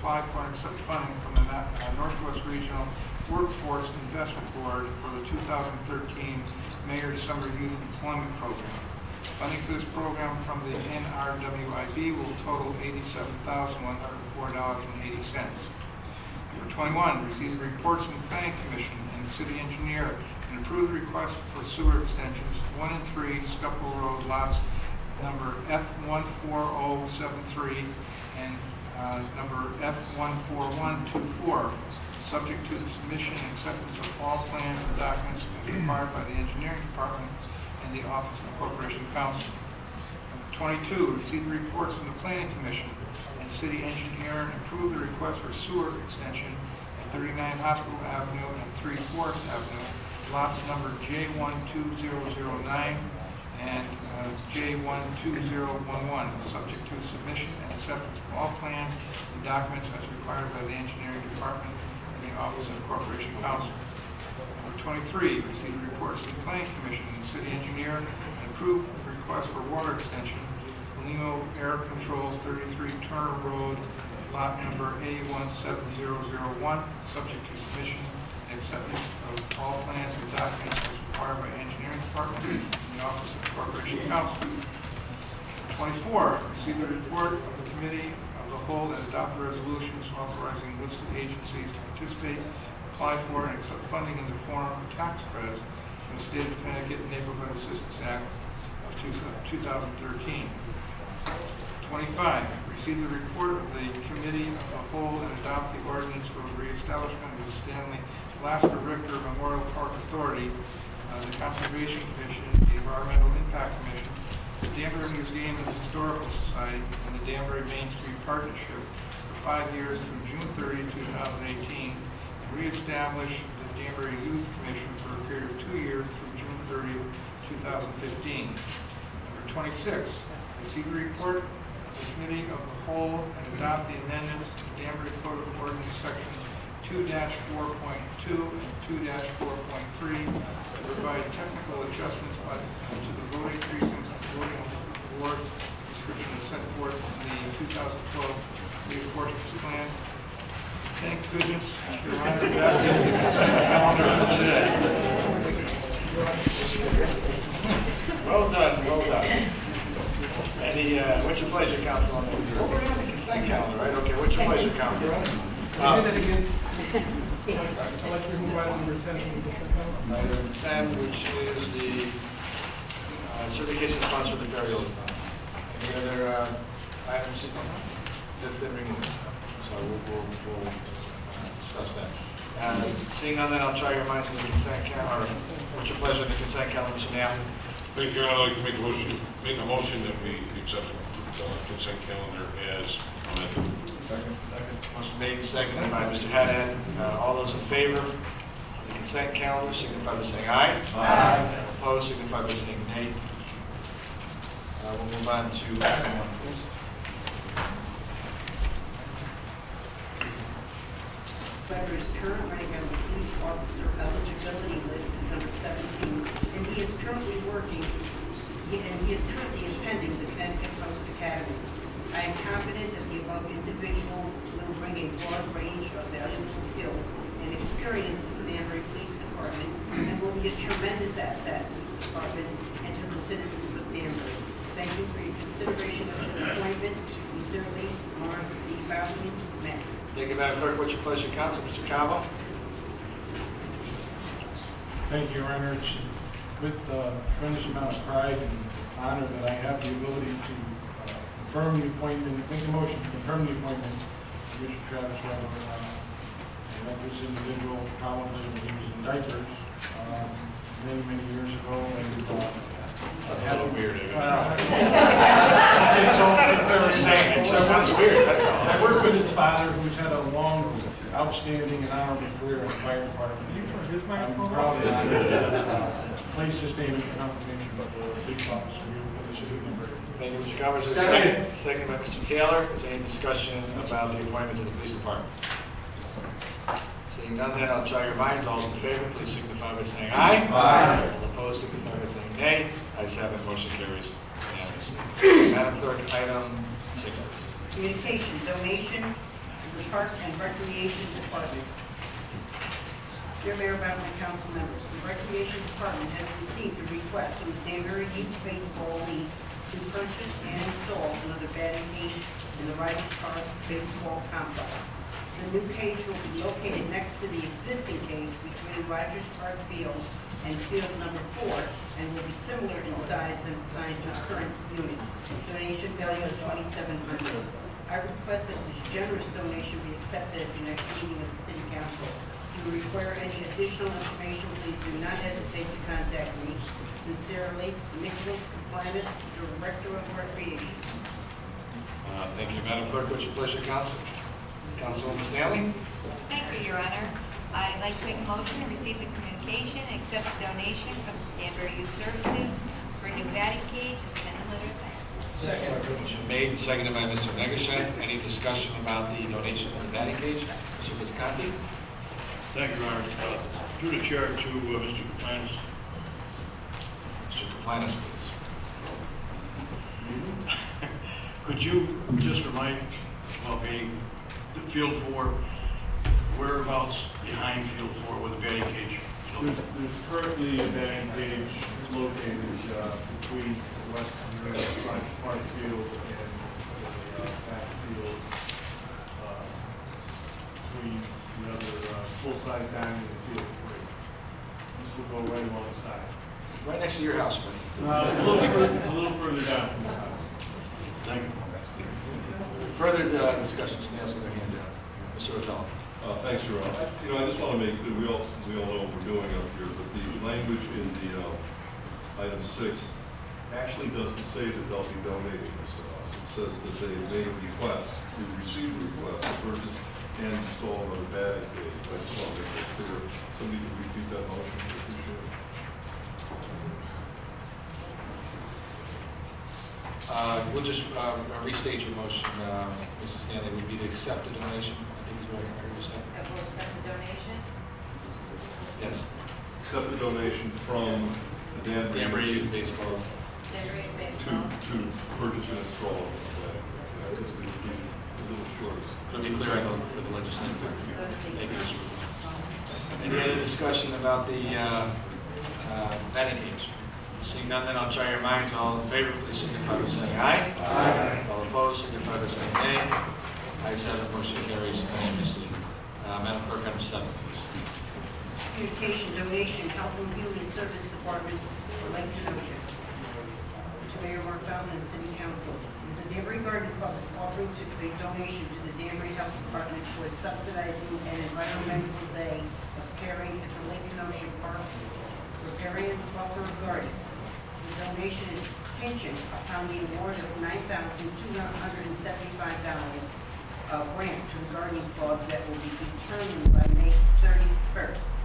apply for and accept funding from the Northwest Regional Workforce Investment Board for the 2013 Mayor's Summer Youth Employment Program. Funding for this program from the NRWIB will total $87,104.80. Number 21, receive the reports from the Planning Commission and the City Engineer and approve the request for sewer extensions 1 and 3 Scuppel Road lots number F14073 and number F14124, subject to the submission and acceptance of all plans and documents as required by the Engineering Department and the Office of Corporation Counsel. Number 22, receive the reports from the Planning Commission and City Engineer and approve the request for sewer extension at 39 Hospital Avenue and 3 Forest Avenue, lots number J12009 and J12011, subject to submission and acceptance of all plans and documents as required by the Engineering Department and the Office of Corporation Counsel. Number 23, receive the reports from the Planning Commission and the City Engineer and approve the request for water extension, Limo Air Controls 33 Turner Road, lot number A17001, subject to submission and acceptance of all plans and documents as required by Engineering Department and the Office of Corporation Counsel. 24, receive the report of the Committee of the Whole and adopt the resolutions authorizing listed agencies to participate, apply for, and accept funding in the form of tax credits from the State of Connecticut Neighborhood Assistance Act of 2013. 25, receive the report of the Committee of the Whole and adopt the ordinance for the reestablishment of the Stanley Lasker Richter Memorial Park Authority, the Conservation Commission, the Environmental Impact Commission, the Danbury Museum and Historical Society, and the Danbury Main Street Partnership for 5 years through June 30, 2018, and reestablish the Danbury Youth Commission for a period of 2 years through June 30, 2015. Number 26, receive the report of the Committee of the Whole and adopt the amendments to the Danbury Code of Ordinance Section 2-4.2 and 2-4.3 to provide technical adjustments to the voting precincts and voting board description as set forth in the 2012 reapportionment plan. Thank goodness, Your Honor, that is the consent calendar for today. Well done, well done. Any, what's your pleasure, Council? Oh, we're on the consent calendar, right? Okay, what's your pleasure, Council? Can you do that again? I'd like to remove item number 10 from the consent calendar. Item 10, which is the certification of funds for the ferry fund. Any other items that's been removed? So we'll discuss that. Seeing none, then I'll try your minds on the consent calendar. What's your pleasure on the consent calendar, Mr. Knapp? Thank you. I'd like to make a motion that we accept the consent calendar as amended. Motion made, seconded by Mr. Haddad. All those in favor of the consent calendar signify by saying aye. Aye. Opposed signify by saying nay. We'll move on to item 1, please. Letter is current rank on the police officer eligibility list is number 17, and he is currently attending the Connecticut Coast Academy. I am confident that the above individual will bring a broad range of valuable skills and experience to the Danbury Police Department and will be a tremendous asset to the department and to the citizens of Danbury. Thank you for your consideration of this appointment. Sincerely, Mark D. Bowden, Mayor. Thank you, Madam Clerk. What's your pleasure, Council? Mr. Cabo? Thank you, Your Honor. It's with a tremendous amount of pride and honor that I have the ability to confirm the appointment, make a motion to confirm the appointment of Mr. Travis Weber. I met this individual probably when he was in diapers many, many years ago. And that's a little weird. It just sounds weird, that's all. I worked with his father, who's had a long, outstanding, and honorable career in the fire department. I'm proud to place his name in the confirmation of the police officer here for the city of Danbury. Thank you, Mr. Covers. Second by Mr. Taylor. Is there any discussion about the appointment to the police department? Seeing none, then I'll try your minds. All in favor, please signify by saying aye. Aye. All opposed, signify by saying nay. Ayes have it. Motion carries unanimously. Madam Clerk, item 6. Communication donation the Park and Recreation Department. Dear Mayor, Brown, and council members, the Recreation Department has received a request from the Danbury Youth Baseball League to purchase and install another batting cage in the Riders Park Baseball Complex. The new cage will be located next to the existing cage between Riders Park Field and Field number 4, and will be similar in size and design to the current unit. Donation value of $2,700. I request that this generous donation be accepted at the next meeting of the City Council. If you require any additional information, please do not hesitate to contact me. Sincerely, Nicholas Kaplanis, Director of Recreation. Thank you, Madam Clerk. What's your pleasure, Council? Councilwoman Stanley? Thank you, Your Honor. I'd like to make a motion to receive the communication and accept the donation from Danbury Youth Services for a new batting cage and send a letter of thanks. Second. Motion made, and seconded by Mr. Negushet. Any discussion about the donation of the batting cage? Mr. Visconti? Thank you, Your Honor. Through the chair to Mr. Kaplanis. Mr. Kaplanis, please. Could you just remind, being the Field 4, whereabouts behind Field 4 with the batting cage? There's currently a batting cage located between the west Smart Field and the backfield, between the other full-size diamond and Field 3. This will go right alongside. Right next to your house, right? It's a little further down from the house. Thank you. Further discussions, nails in their hand down. Mr. O'Donnell. Thanks, Your Honor. I just want to make, we all know what we're doing up here, but the language in the item 6 actually doesn't say that they'll be donating this to us. It says that they made a request, to receive a request to purchase and install a batting cage. I just want to make that clear. Somebody can repeat that motion, I appreciate it. We'll just restate your motion, Mrs. Stanley, would be to accept the donation. I think he's right here to say. That will accept the donation? Yes. Accept the donation from the Danbury Youth Baseball. Danbury Youth to Baseball. purchase and install a batting cage. Just a little short. It'll be clear, I know, for the legislative. Thank you, Mr. O'Donnell. Any other discussion about the batting cage? Seeing none, then I'll try your minds. All in favor, please signify by saying aye. Aye. All opposed, signify by saying nay. Ayes have it, motion carries unanimously. Madam Clerk, item 7, please. Communication donation, Health and Human Service Department for Lake Kenosha. To Mayor Mark Feldman and City Council. The Danbury Garden Club is offering a donation to the Danbury Health Department for subsidizing an environmental day of caring at the Lake Kenosha Park Riparian Buffer Garden. The donation is contingent upon the award of $9,275 grant to the gardening club that will be determined by May 31st.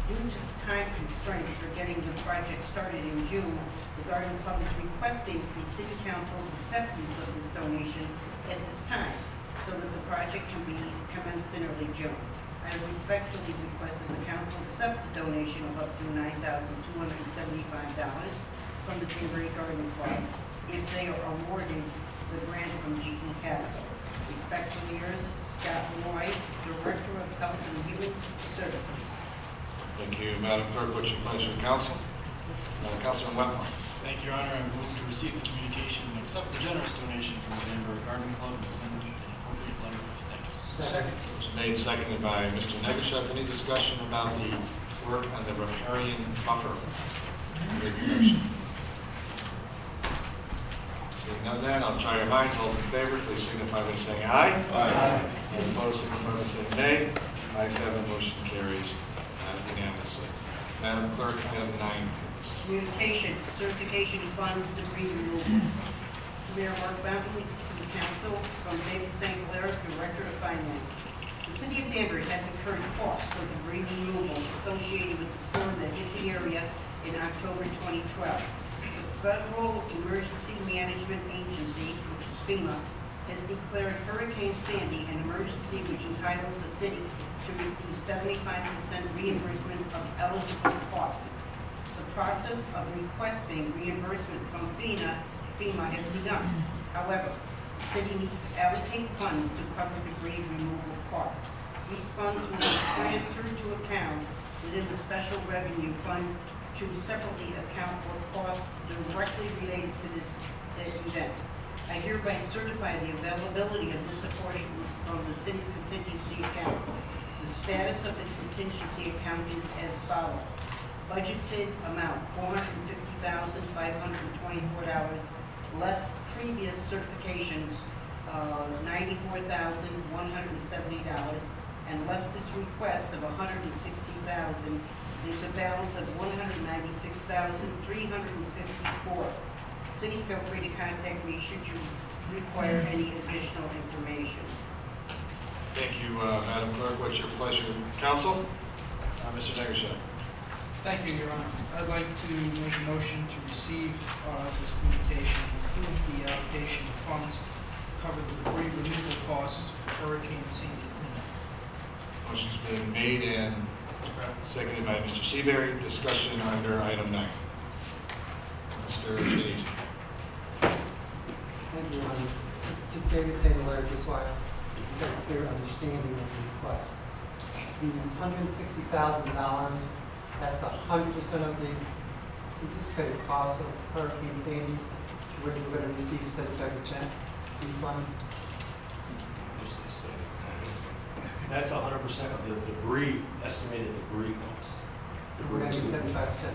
Due to time constraints for getting the project started in June, the garden club is requesting the City Council's acceptance of this donation at this time, so that the project can be commenced in early June. I respectfully request that the council accept the donation of up to $9,275 from the Danbury Garden Club if they are awarded the grant from GE Capital. Respectfully yours, Scott White, Director of Health and Human Services. Thank you, Madam Clerk. What's your pleasure, Council? Councilman Wentworth. Thank you, Your Honor. I move to receive the communication and accept the generous donation from the Danbury Garden Club and send an appropriate letter of thanks. Second. Motion made, seconded by Mr. Negushet. Any discussion about the work on the riparian buffer? Lake Kenosha? Seeing none, then I'll try your minds. All in favor, please signify by saying aye. Aye. All opposed, signify by saying nay. Ayes have it, motion carries unanimously. Madam Clerk, item 9, please. Communication, certification of funds, debris removal. To Mayor Mark Bounty, to the council, from David St. Clair, Director of Finance. The City of Danbury has incurred costs for debris removal associated with the storm that hit the area in October 2012. The Federal Emergency Management Agency, which is FEMA, has declared Hurricane Sandy an emergency, which entitles the city to receive 75% reimbursement of eligible costs. The process of requesting reimbursement from FEMA has begun. However, the city needs to allocate funds to cover the grade removal costs. These funds will be transferred to accounts within the special revenue fund to separately account for costs directly related to this event. I hereby certify the availability of this apportionment from the city's contingency account. The status of the contingency account is as follows. Budgeted amount, $450,524, less previous certifications, $94,170, and less this request of $160,000, there's a balance of $196,354. Please feel free to contact me should you require any additional information. Thank you, Madam Clerk. What's your pleasure? Counsel? Mr. Negusha. Thank you, Your Honor. I'd like to make a motion to receive this communication and approve the allocation of funds to cover the debris removal costs for Hurricane Sandy. Motion's been made and seconded by Mr. Seabury. Discussion under item 9. Mr. Chinese. Thank you, Your Honor. To David Taylor, just so I get a clear understanding of the request. The $160,000, that's 100% of the anticipated cost of Hurricane Sandy, where you're going to receive 75% refund. That's 100% of the debris, estimated debris cost. We're going to get 75%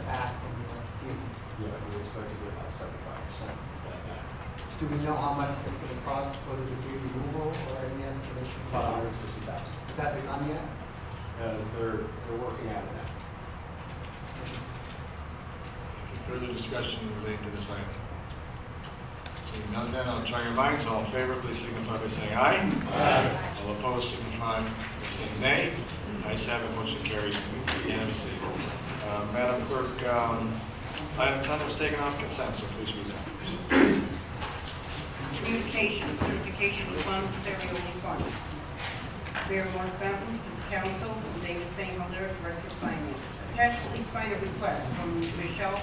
back from the FEMA. Yeah, we expect to get about 75% of that back. Do we know how much it's going to cost for the debris removal or any estimation? About $160,000. Has that begun yet? They're working on it now. Further discussion relating to this item? Seeing none, then I'll try your minds. All in favor, please signify by saying aye. Aye. All opposed, signify by saying nay. Ayes have it, motion carries unanimously. Madam Clerk, item 10 was taken off consent, so please read that. Communication, certification of funds, burial fund. Fairmont Fountain, Council, and David St. Hilaire, Director of Finance. Attached, please find a request from Michelle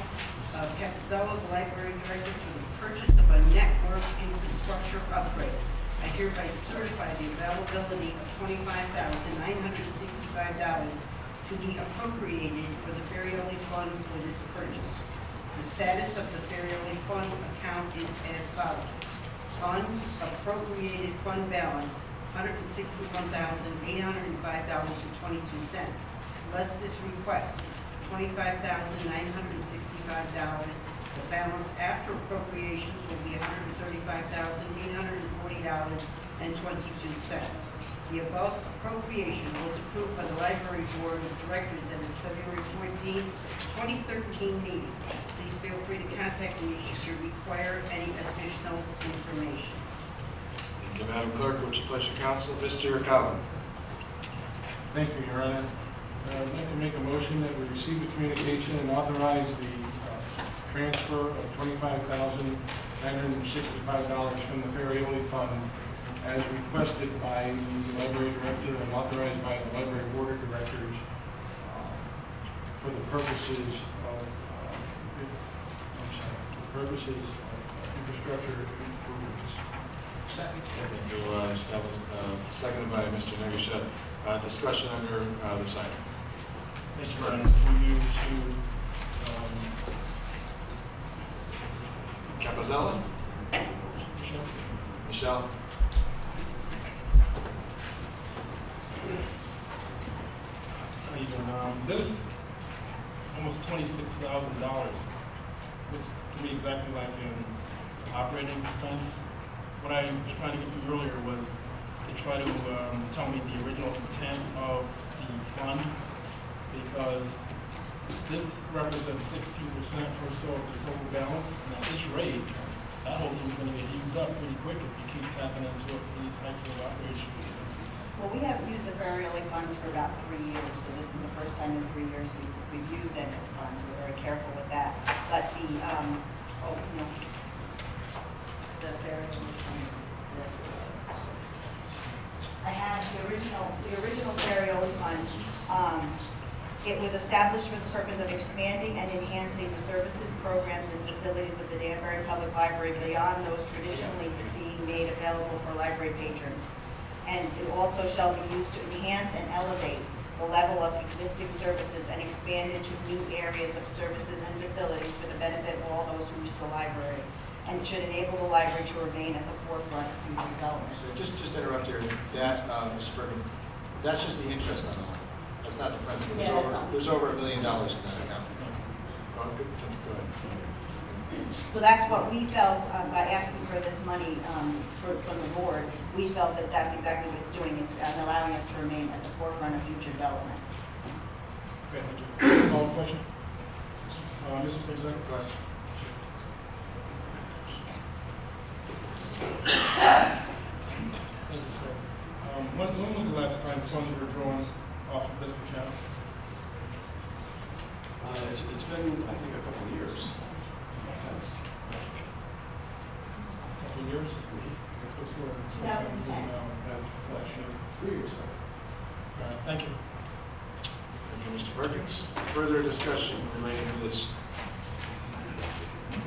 Capizella, the Library Director, for the purchase of a network infrastructure upgrade. I hereby certify the availability of $25,965 to be appropriated for the Ferrioli Fund for this purchase. The status of the Ferrioli Fund account is as follows. Unappropriated fund balance, $161,805.22. Less this request, $25,965. The balance after appropriations will be $135,840.22. The above appropriation was approved by the Library Board of Directors at its February 14, 2013 meeting. Please feel free to contact me should you require any additional information. Thank you, Madam Clerk. What's your pleasure, Council? Mr. Collins. Thank you, Your Honor. I'd like to make a motion that we receive the communication and authorize the transfer of $25,965 from the Ferrioli Fund as requested by the Library Director and authorized by the Library Board of Directors for the purposes of infrastructure improvements. Thank you, that was seconded by Mr. Negusha. Discussion under this item. Mr. President, we move to Capizella? Michelle? How you doing? This almost $26,000, which to me exactly like an operating expense. What I was trying to get from earlier was to try to tell me the original intent of the fund, because this represents 16% or so of the total balance, and at this rate, that whole thing's going to get used up pretty quick if you keep tapping into it for these types of operation expenses. Well, we haven't used the Ferrioli funds for about 3 years, so this is the first time in 3 years we've used any of the funds. We're very careful with that. But the, the Ferrioli fund. I have the original Ferrioli fund. It was established for the purpose of expanding and enhancing the services, programs, and facilities of the Danbury Public Library beyond those traditionally being be made available for library patrons. And it also shall be used to enhance and elevate the level of existing services and expand into new areas of services and facilities for the benefit of all those who use the library, and should enable the library to remain at the forefront of future developments. So just interrupt here, that, Mr. Perkins, that's just the interest on the loan. That's not the principal. Yeah, that's all. There's over $1 million in that account. Go ahead. So that's what we felt by asking for this money from the board. We felt that that's exactly what it's doing. It's allowing us to remain at the forefront of future developments. Okay, thank you. Call the question? Mr. President? Question. When was the last time funds were drawn off of this account? It's been, I think, a couple of years. A couple of years? What's the word? 2010. Last year. 3 years ago. All right, thank you. Thank you, Mr. Perkins. Further discussion relating to this?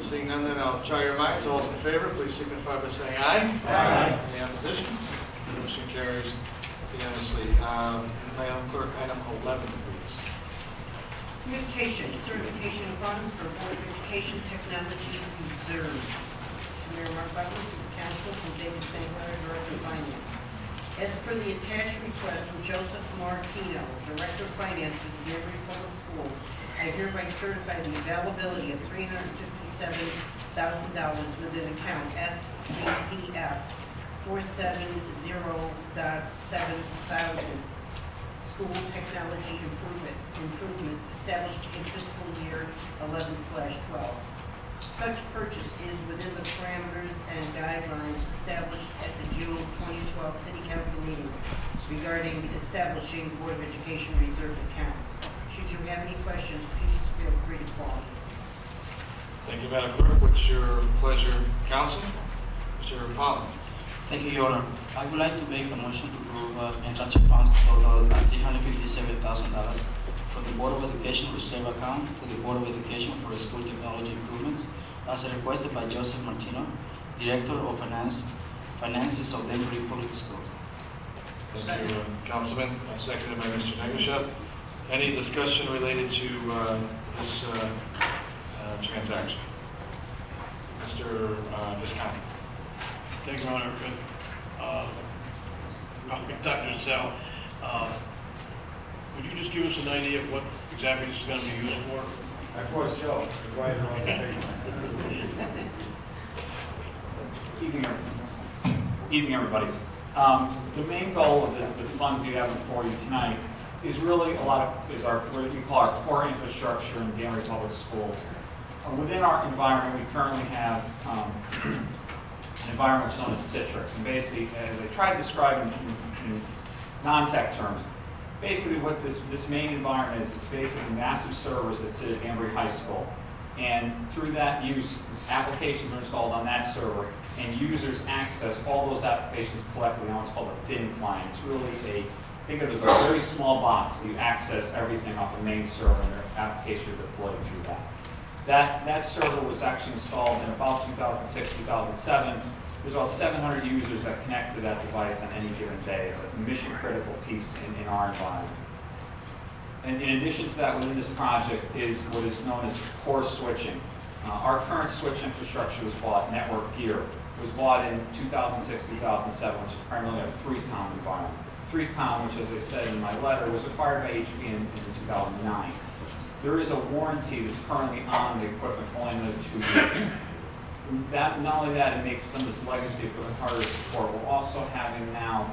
Seeing none, then I'll try your minds. All those in favor, please signify by saying aye. Aye. Any opposition? Motion carries unanimously. Madam Clerk, item 11, please. Communication, certification funds for Board of Education Technology Reserve. Mayor Mark Buckley, to the council, from David St. Clair, Director of Finance. As per the attached request from Joseph Martino, Director of Finance with the Danbury Public Schools, I hereby certify the availability of $357,000 within account SCPF 470.7,000 school technology improvements established in fiscal year 11/12. Such purchase is within the parameters and guidelines established at the June 2012 City Council meeting regarding establishing Board of Education reserve accounts. Should you have any questions, please feel free to call me. Thank you, Madam Clerk. What's your pleasure, council? Mr. Pollan. Thank you, Your Honor. I would like to make a motion to approve and transfer funds total $357,000 from the Board of Education reserve account to the Board of Education for school technology improvements as requested by Joseph Martino, Director of Finances of Danbury Public Schools. Thank you, Councilman. Seconded by Mr. Negusha. Any discussion related to this transaction? Mr. Visconti. Thank you, Your Honor. Dr. Zell, would you just give us an idea of what exactly this is going to be used for? Of course, Joe, the right on the page. Evening, everybody. The main goal of the funds you have before you tonight is really what we call our core infrastructure in Danbury Public Schools. Within our environment, we currently have an environment which is known as Citrix. And basically, as I tried to describe in non-tech terms, basically what this main environment is, it's basically massive servers that sit at Danbury High School. And through that use, applications are installed on that server, and users access all those applications collectively on what's called a thin client. It's really think of it as a very small box that you access everything off the main server, and their applications are deployed through that. That server was actually installed in about 2006, 2007. There's about 700 users that connect to that device on any given day. It's a mission-critical piece in our environment. And in addition to that, within this project is what is known as core switching. Our current switch infrastructure was bought, network gear, was bought in 2006, 2007, which is primarily a 3Com environment. 3Com, which as I said in my letter, was acquired by HP in 2009. There is a warranty that's currently on the equipment for only another 2 years. Not only that, it makes some of this legacy equipment harder to support. We're also having now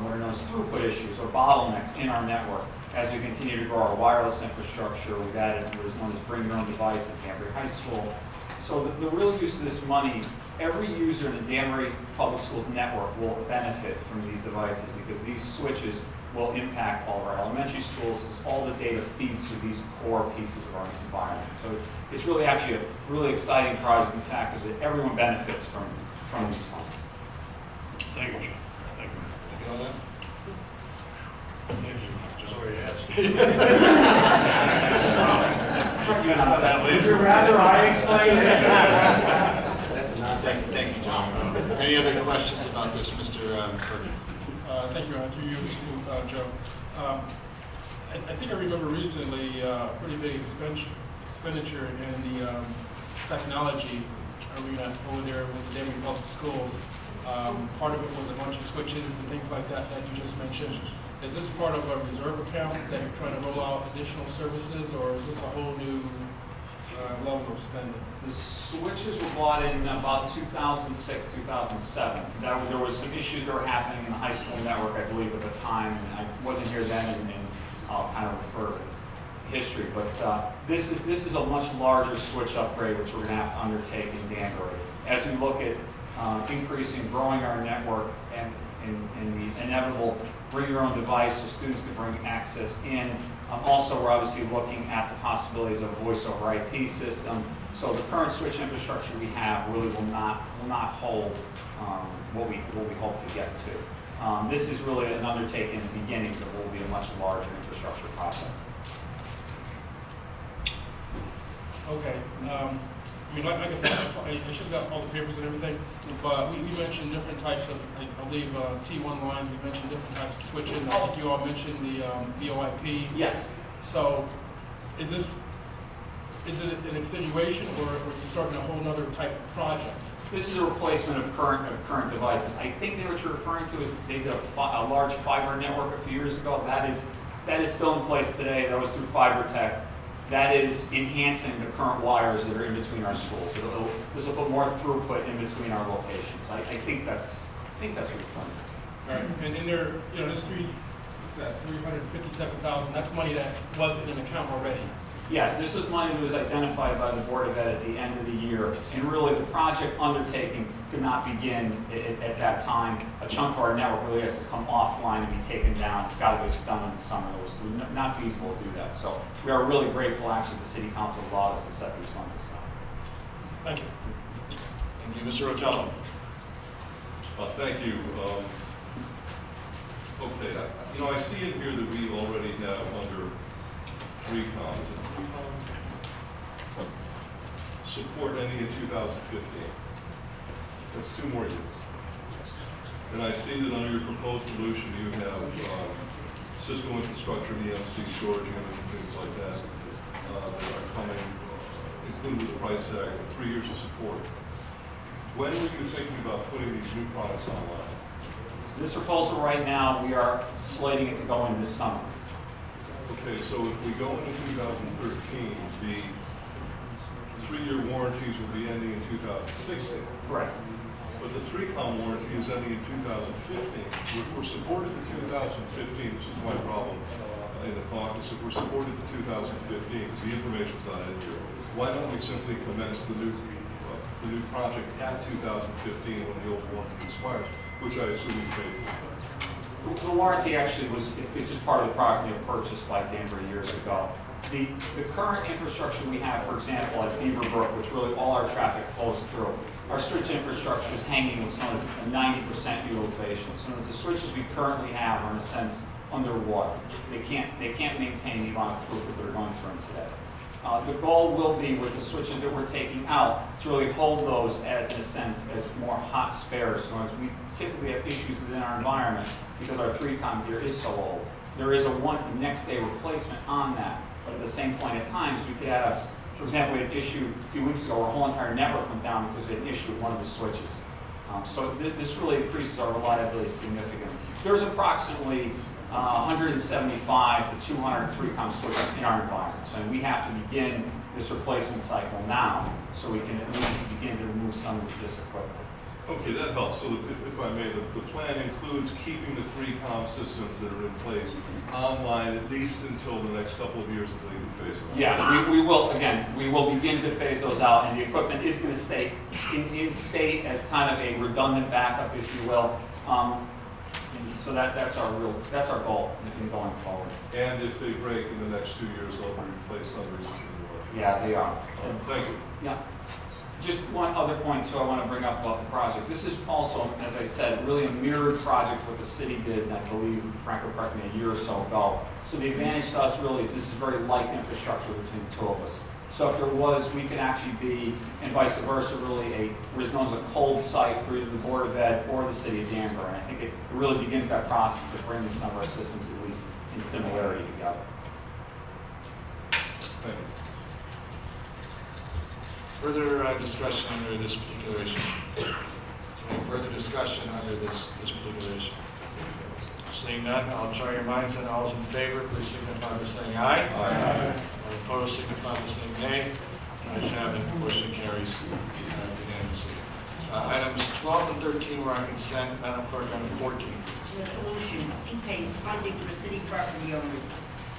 what are known as throughput issues or bottlenecks in our network. As we continue to grow our wireless infrastructure, we've added what is known as bring your own device at Danbury High School. So the real use of this money, every user in the Danbury Public Schools network will benefit from these devices because these switches will impact all of our elementary schools as all the data feeds through these core pieces of our environment. So it's really actually a really exciting project, in fact, that everyone benefits from these funds. Thank you, John. Thank you. Thank you all that. Thank you. Sorry to ask. Would you rather I explain it? Thank you, John. Any Any other questions about this, Mr. Burton? Thank you, Your Honor. Through you, Joe. I think I remember recently pretty big expenditure in the technology arena over there with the Danbury Public Schools. Part of it was a bunch of switches and things like that that you just mentioned. Is this part of a reserve account that you're trying to roll out additional services, or is this a whole new level of spending? The switches were bought in about 2006, 2007. There was some issues that were happening in the high school network, I believe, at the time, and I wasn't here then, and I'll kind of refer to history. But this is a much larger switch upgrade, which we're going to have to undertake in Danbury. As we look at increasing, growing our network, and the inevitable bring your own device so students can bring access in. Also, we're obviously looking at the possibilities of a voice over IP system. So the current switch infrastructure we have really will not hold what we hope to get to. This is really an undertaking in the beginning, but will be a much larger infrastructure project. Okay. I mean, like I said, I should have got all the papers and everything, but we mentioned different types of, I believe, T1 lines, we mentioned different types of switching. I think you all mentioned the VoIP. Yes. So is it an insinuation, or are you starting a whole other type of project? This is a replacement of current devices. I think what you're referring to is they did a large fiber network a few years ago. That is still in place today. That was through Fiber Tech. That is enhancing the current wires that are in between our schools. So this will put more throughput in between our locations. I think that's what you're pointing All right, and in there, you know, this $357,000, that's money that wasn't in the account already. Yes, this was money that was identified by the Board of Ed at the end of the year, and really the project undertaking could not begin at that time. A chunk of our network really has to come offline and be taken down. It's got to be done in the summer. It was not feasible to do that. So we are really grateful, actually, the City Council allowed us to set these funds aside. Thank you. Thank you, Mr. Rotello. Thank you. Okay, you know, I see in here that we already have under recon support ending in 2015. That's 2 more years. And I see that under your proposed solution, you have Cisco infrastructure, EMC storage units, and things like that that are coming, including with the price tag, 3 years of support. When were you thinking about putting these new products online? This proposal right now, we are slating it to go in this summer. Okay, so if we go into 2013, the 3-year warranties will be ending in 2016. Correct. But the 3-com warranty is ending in 2015. If we're supported to 2015, which is my problem in the caucus, if we're supported to 2015, because the information's not in here, why don't we simply commence the new project at 2015 when the old warranty expires, which I assume you paid for? The warranty actually it's just part of the product purchased by Danbury years ago. The current infrastructure we have, for example, at Beaverbrook, which really all our traffic flows through, our switch infrastructure is hanging what's known as a 90% utilization. So the switches we currently have are, in a sense, underwater. They can't maintain the amount of throughput that are going through them today. The goal will be with the switches that we're taking out to really hold those as, in a sense, as more hot spares. So as we typically have issues within our environment because our 3-com gear is so old. There is a next day replacement on that. But at the same point at times, we could have, for example, we had an issue a few weeks ago where our whole entire network went down because we had an issue with one of the switches. So this really increases our reliability significantly. There's approximately 175 to 200 3-com switches in our environment. So we have to begin this replacement cycle now so we can at least begin to remove some of this equipment. Okay, that helps. So if I may, the plan includes keeping the 3-com systems that are in place online at least until the next couple of years until you can phase them out. Yeah, we will begin to phase those out, and the equipment is going to stay in state as kind of a redundant backup, if you will. And so that's our goal in going forward. And if they break in the next 2 years, they'll be replaced under existing warranty. Yeah, they are. Thank you. Yeah. Just one other point, too, I want to bring up about the project. This is also, as I said, really a mirrored project what the city did, I believe, Franco, correct me, a year or so ago. So the advantage to us really is this is very light infrastructure between the two of us. So if there was, we could actually be, and vice versa, really what is known as a cold site for either the Board of Ed or the city of Danbury. And I think it really begins that process of bringing this number of systems at least in similarity together. Thank you. Further discussion under this particular issue? Any further discussion under this particular issue? Seeing none, I'll try your minds, and all those in favor, please signify by saying aye. Aye. All opposed, signify by saying nay. Ayes have it, motion carries unanimously. Items 12 and 13 were on consent. Madam Clerk, item 14. Resolution, CPACE funding for city property owners.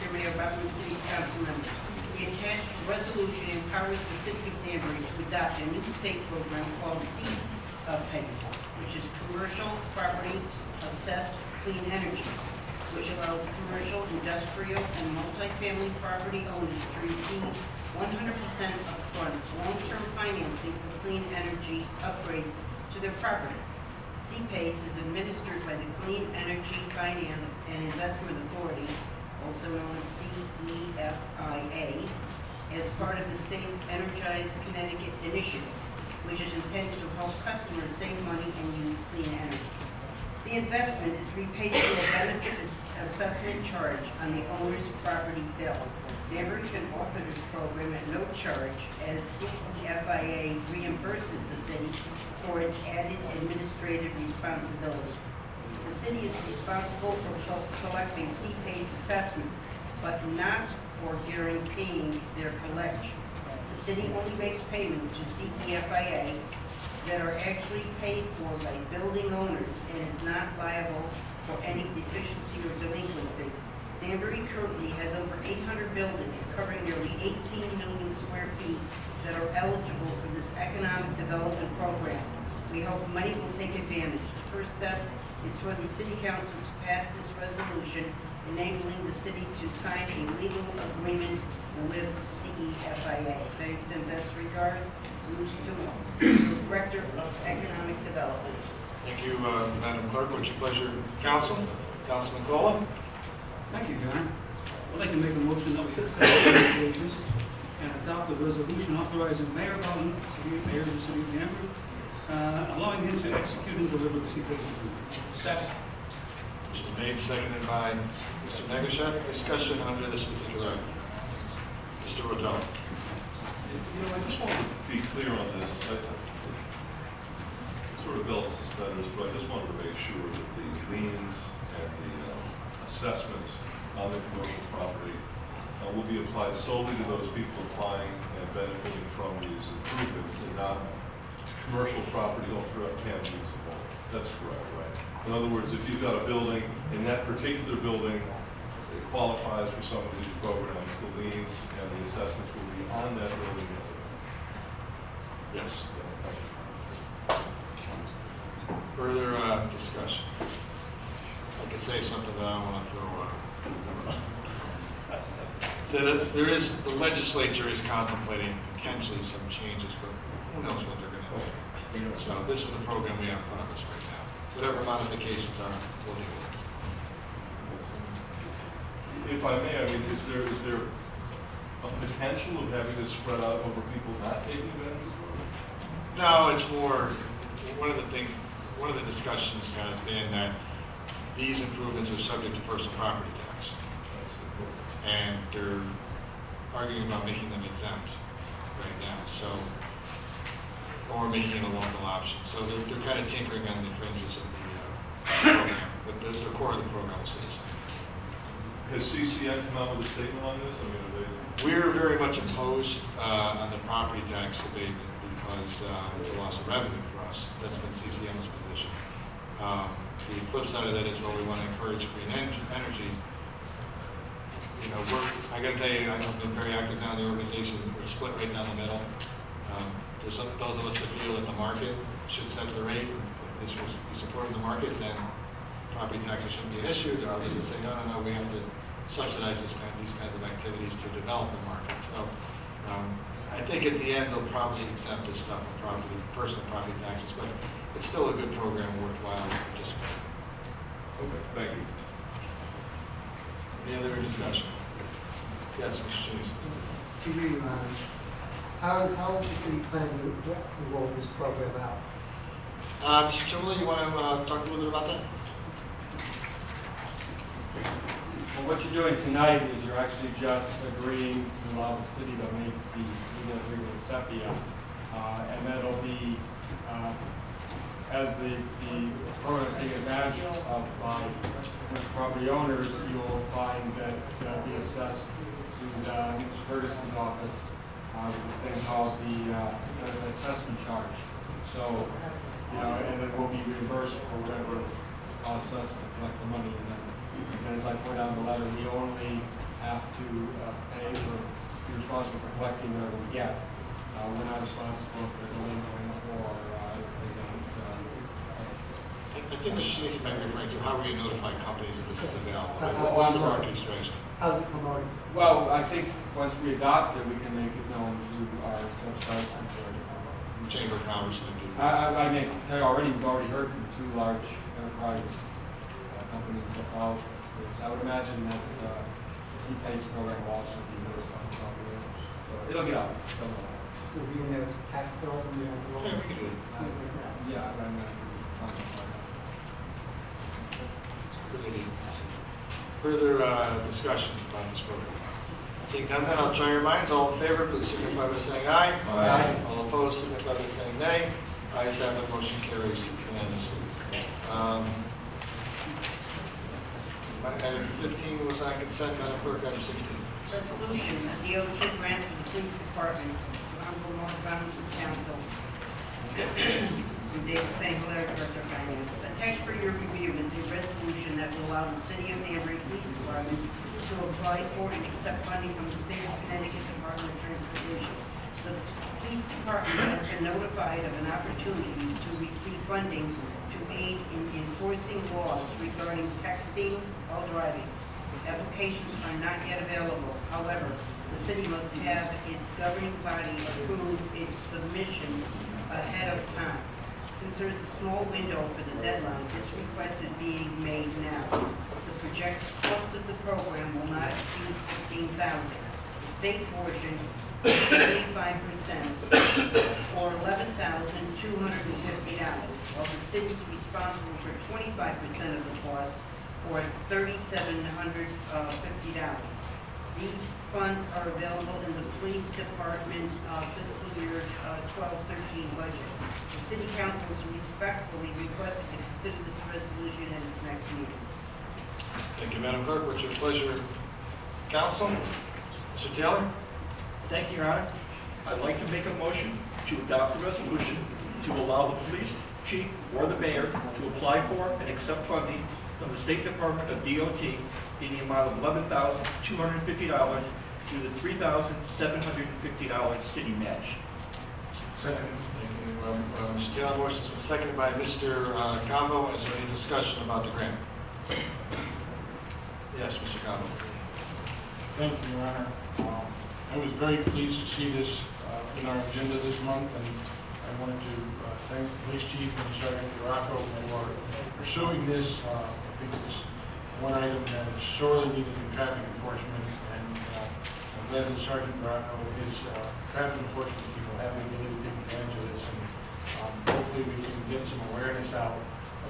Hereby about the city council members. The attached resolution empowers the city of Danbury to adopt a new state program called CPACE, which is Commercial Property Assessed Clean Energy, which allows commercial, industrial, and multifamily property owners to receive 100% upfront long-term financing for clean energy upgrades to their properties. CPACE is administered by the Clean Energy Finance and Investment Authority, also known as CEFIA, as part of the state's Energize Connecticut initiative, which is intended to help customers save money and use clean energy. The investment is repaid through a benefit assessment charge on the owner's property bill. Danbury can offer this program at no charge, as CEFIA reimburses the city for its added administrative responsibility. The city is responsible for collecting CPACE assessments, but not for guaranteeing their collection. The city only makes payment to CEFIA that are actually paid for by building owners and is not liable for any deficiency or delinquency. Danbury currently has over 800 buildings covering nearly 18 million square feet that are eligible for this economic development program. We hope many will take advantage. The first step is for the City Council to pass this resolution, enabling the city to sign a legal agreement with CEFIA. Thanks and best regards, Bruce Toole, Director of Economic Development. Thank you, Madam Clerk. What's your pleasure, Council? Councilman Cola? Thank you, Your Honor. I'd like to make a motion that we accept the recommendations and adopt a resolution authorizing Mayor Bowden, Mayor of the City of Danbury, allowing him to execute and deliver the CPACE agreement. Second. Motion made, seconded by Mr. Negusha. Discussion under this particular item. Mr. Rotel. You know, I just want to be clear on this. Sort of belt and suspenders, but I just wanted to make sure that the liens and the assessments on the commercial property will be applied solely to those people applying and benefiting from these improvements, and not commercial property can't be usable. That's correct, right? In other words, if you've got a building, in that particular building, it qualifies for some of these programs, the liens and the assessments will be on that building. Yes. Yes, thank you. Further discussion. I could say something, but I don't want to throw there is, the legislature is contemplating potentially some changes, but who knows what they're going to do. So this is the program we have in front of us right now. Whatever modifications are, we'll deal with. If I may, I mean, is there a potential of having this spread out over people not taking advantage of it? No, it's more, one of the discussions has been that these improvements are subject to personal property tax. And they're arguing about making them exempt right now, so, or making it a local option. So they're kind of tinkering on the fringes of the program, but the core of the program is the same. Has CCM come out with a statement on this? I mean, are they... We're very much opposed on the property tax abatement because it's a loss of revenue for us. That's been CCM's position. The flip side of that is where we want to encourage green energy. You know, I got to tell you, I've been very active now in the organization. We're split right down the middle. There's those of us that feel that the market should set the rate. If this was supporting the market, then property taxes shouldn't be an issue. There are others that say, no, we have to subsidize these kinds of activities to develop the market. So I think at the end they'll probably exempt this stuff from personal property taxes, but it's still a good program, worthwhile to participate. Okay, thank you. Any other discussion? Yes, Mr. Shanice. To you, How is the city planning to roll this program out? Mr. Chimley, you want to talk a little bit about that? Well, what you're doing tonight is you're actually just agreeing to allow the city to make the legal agreement with Sepia. And that'll be, as the program is taken advantage of by property owners, you'll find that they'll be assessed to Mr. Ferguson's office with this thing called the assessment charge. So, and it will be reimbursed for whatever it costs us to collect the money. And as I point out in the letter, we only have to pay or be responsible for collecting whatever we get. We're not responsible for delinquent or I think Mr. Shinichi might be referring to how we notify companies that this is available. What's the market strategy? How's it promoted? Well, I think once we adopt it, we can make it known through our websites and through Chamber of Commerce can do. I may tell you already, we've already heard from 2 large enterprise companies about this. I would imagine that the CPACE program will also be noticed on some of it. So it'll get out. Will it be in their tax bills and their envelopes? Yeah, we can do it. Things like that. Yeah, I'm not trying to find out. Further discussion about this program? Seeing none, then I'll try your minds. All in favor, please signify by saying aye. Aye. All opposed, signify by saying nay. Ayes have it, motion carries unanimously. Item 15 was on consent, Madam Clerk, item 16. Resolution, a DOT grant for the police department, Honorable North Bounty Council, from David St. Hilaire, Director of Finance. Attached for your review is a resolution that will allow the City of Danbury Police Department to apply for and accept funding from the State of Connecticut Department of Transportation. The police department has been notified of an opportunity to receive funding to aid in enforcing laws regarding texting while driving. Applications are not yet available. However, the city must have its governing body approve its submission ahead of time. Since there is a small window for the deadline, this request is being made now. The projected cost of the program will not exceed $15,000. The state portion is 75% or $11,250, while the city is responsible for 25% of the cost or $3,750. These funds are available in the police department fiscal year 12-13 budget. The city council is respectfully requested to consider this resolution at its next meeting. Thank you, Madam Clerk. What's your pleasure, Council? Mr. Taylor? Thank you, Your Honor. I'd like to make a motion to adopt the resolution to allow the police chief or the mayor to apply for and accept funding from the State Department of DOT in the amount of $11,250 through the $3,750 city match. Second. Thank you, Mr. Taylor. Motion's been seconded by Mr. Combo. Is there any discussion about the grant? Yes, Mr. Combo. Thank you, Your Honor. I was very pleased to see this in our agenda this month, and I wanted to thank the police chief and Sergeant Duraco for pursuing this. I think it's one item that is sorely needed in traffic enforcement, and I'm glad that Sergeant Duraco and his traffic enforcement people have the ability to take advantage of this, and hopefully we can get some awareness out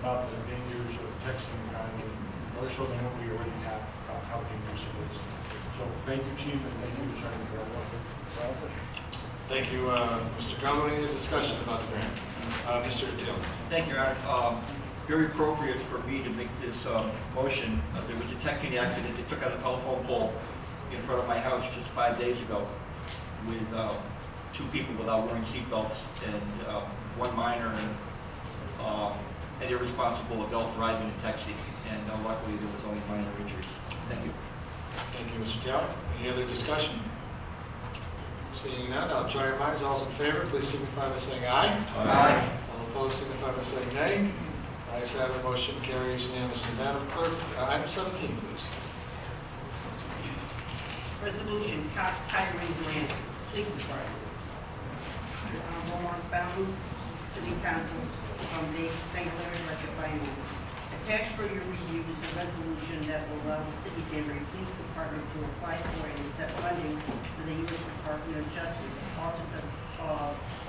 about the dangers of texting and driving, more so than what we already have about how dangerous it is. So thank you, Chief, and thank you, Sergeant Duraco. Thank you, Mr. Combo. Any discussion about the grant? Mr. Taylor. Thank you, Your Honor. Very appropriate for me to make this motion. There was a texting accident that took out a telephone pole in front of my house just 5 days ago with 2 people without wearing seatbelts and 1 minor and an irresponsible adult driving and texting. And luckily there was only minor injuries. Thank you. Thank you, Mr. Taylor. Any other discussion? Seeing none, I'll try your minds. All in favor, please signify by saying aye. Aye. All opposed, signify by saying nay. Ayes have it, motion carries unanimously. Madam Clerk, item 17, please. Resolution, cops hiring grant, police department. Honorable Mark Bowden, City Council, from David St. Hilaire, Director of Finance. Attached for your review is a resolution that will allow the City of Danbury Police Department to apply for and accept funding for the U.S. Department of Justice Office of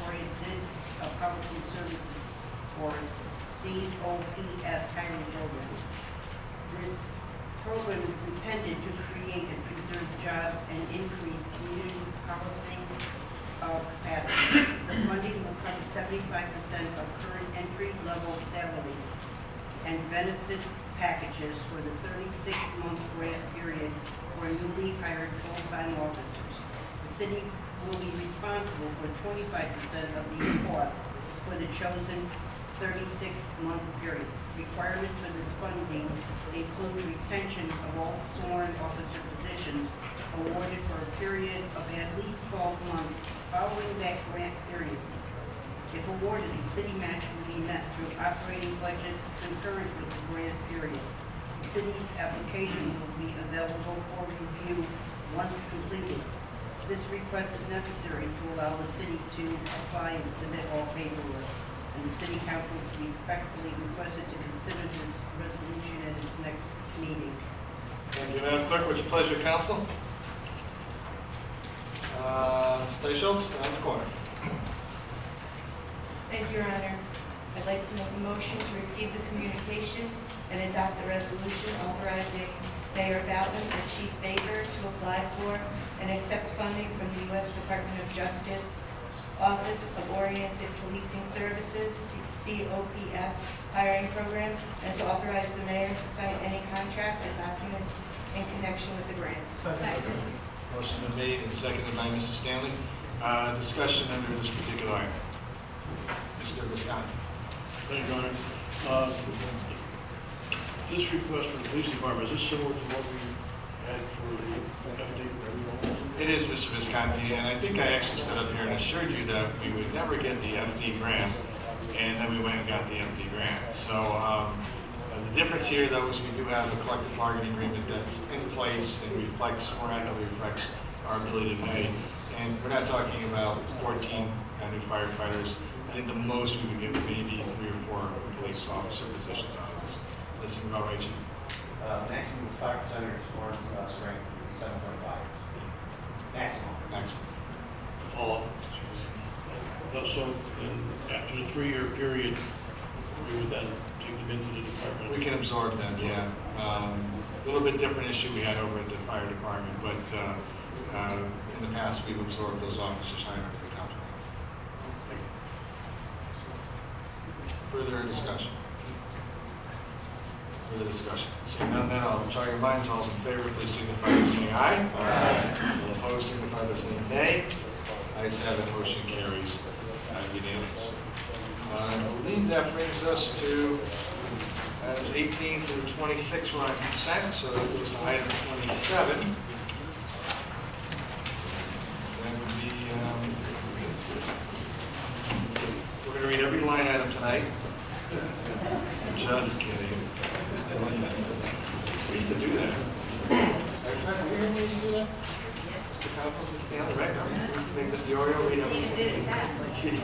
Oriented Policy Services, or COPS hiring program. This program is intended to create and preserve jobs and increase community policing capacity. The funding will cover 75% of current entry-level salaries and benefit packages for the 36-month grant period for newly hired full-time officers. The city will be responsible for 25% of these costs for the chosen 36-month period. Requirements for this funding include retention of all sworn officer positions awarded for a period of at least 12 months following that grant period. If awarded, the city match will be met through operating budgets concurrent with the grant period. The city's application will be available for review once completed. This request is necessary to allow the city to apply and submit all paperwork, and the city council is respectfully requested to consider this resolution at its next meeting. Thank you, Madam Clerk. What's your pleasure, council? Stay Schultz, on the corner. Thank you, Your Honor. I'd like to make a motion to receive the communication and adopt the resolution authorizing Mayor Bowden and Chief Baker to apply for and accept funding from the U.S. Department of Justice Office of Oriented Policing Services, COPS hiring program, and to authorize the mayor to sign any contracts or documents in connection with the grant. Motion been made and seconded by Mrs. Stanley. Discussion under this particular item. Mr. Visconti. Thank you, Your Honor. This request for the police department, is this similar to what we had for the FD? It is, Mr. Visconti, and I think I actually stood up here and assured you that we would never get the FD grant, and then we went and got the FD grant. So the difference here, though, is we do have a collective bargaining agreement that's in place and reflects, more accurately reflects our ability to pay. And we're not talking about 14 new firefighters. I think the most we would get maybe 3 or 4 police officer positions out of this. Does that seem about right, Chief? Maximum is 5% of your sworn strength, would be 7.5. Maximum. Maximum. Follow. So then, after the 3-year period, we would then take them into the department? We can absorb them, yeah. A little bit different issue we had over at the fire department, but in the past, we've absorbed those officers higher up the company. Further discussion? Further discussion? Seeing none, then I'll try your minds. All those in favor, please signify by saying aye. Aye. All opposed, signify by saying nay. Ayes have it, motion carries unanimously. I believe that brings us to items 18 through 26 were on consent, so that goes to item 27. That would be, we're going to read every line item tonight. Just kidding. We used to do that. We used to do that? Mr. Coppell, Mr. Stanley, right? We used to make Mr. Diorio read every single thing.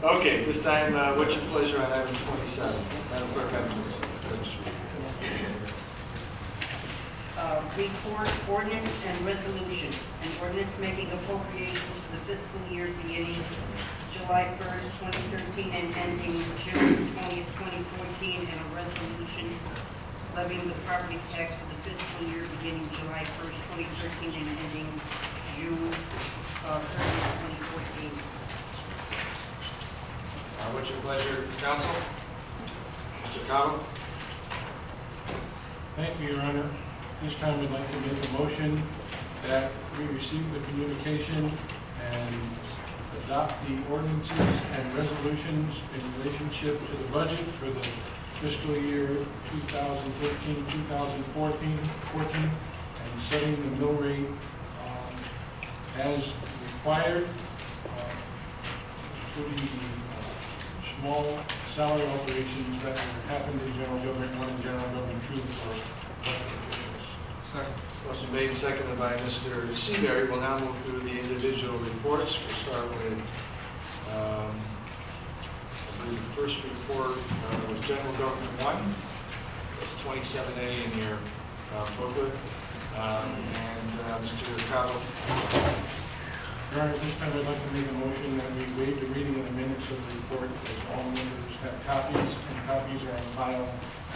Okay, this time, what's your pleasure on item 27? Madam Clerk, item 27. Report ordinance and resolution. An ordinance making appropriations for the fiscal year beginning July 1st, 2013 and ending June 20th, 2014, and a resolution levying the property tax for the fiscal year beginning July 1st, 2013 and ending June 30th, 2014. What's your pleasure, council? Mr. Cabo? Thank you, Your Honor. This time we'd like to make a motion that we receive the communication and adopt the ordinances and resolutions in relationship to the budget for the fiscal year 2013-2014, and setting the mill rate as required, including the small salary alterations that happened in general government 1 and general government 2 for elected officials. Second. Motion made and seconded by Mr. Seabury. We'll now move through the individual reports. We'll start with, I believe the first report was General Government 1. It's 27A in your booklet. And Mr. Cabo. Your Honor, at this time, I'd like to make a motion that we waive the reading of the minutes of the report, as all members have copies, and copies are on file